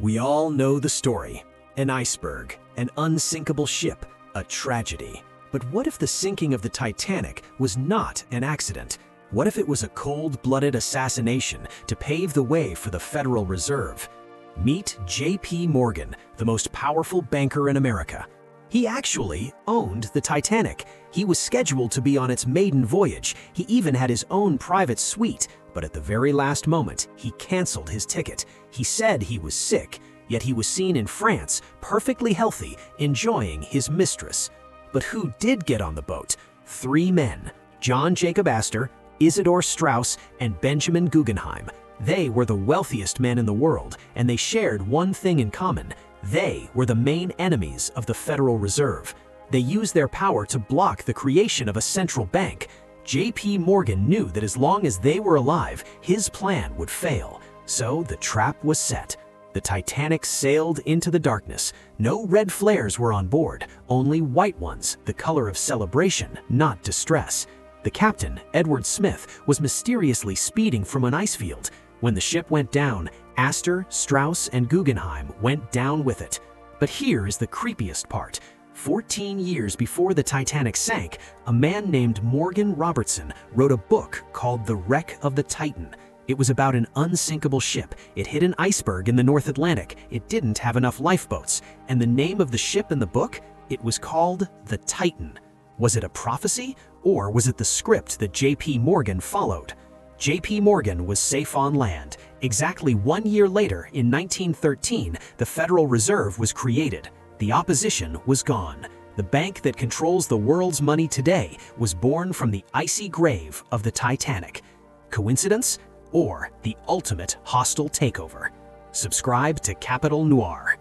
We all know the story. An iceberg, an unsinkable ship, a tragedy. But what if the sinking of the Titanic was not an accident? What if it was a cold-blooded assassination to pave the way for the Federal Reserve? Meet J.P. Morgan, the most powerful banker in America. He actually owned the Titanic. He was scheduled to be on its maiden voyage. He even had his own private suite, but at the very last moment, he canceled his ticket. He said he was sick, yet he was seen in France, perfectly healthy, enjoying his mistress. But who did get on the boat? 3 men: John Jacob Astor, Isidor Straus, and Benjamin Guggenheim. They were the wealthiest men in the world, and they shared one thing in common. They were the main enemies of the Federal Reserve. They used their power to block the creation of a central bank. J.P. Morgan knew that as long as they were alive, his plan would fail. So the trap was set. The Titanic sailed into the darkness. No red flares were on board, only white ones, the color of celebration, not distress. The captain, Edward Smith, was mysteriously speeding from an ice field. When the ship went down, Astor, Straus, and Guggenheim went down with it. But here is the creepiest part. 14 years before the Titanic sank, a man named Morgan Robertson wrote a book called The Wreck of the Titan. It was about an unsinkable ship. It hit an iceberg in the North Atlantic. It didn't have enough lifeboats. And the name of the ship in the book? It was called the Titan. Was it a prophecy, or was it the script that J.P. Morgan followed? J.P. Morgan was safe on land. Exactly 1 year later, in 1913, the Federal Reserve was created. The opposition was gone. The bank that controls the world's money today was born from the icy grave of the Titanic. Coincidence? Or the ultimate hostile takeover? Subscribe to Capital Noir.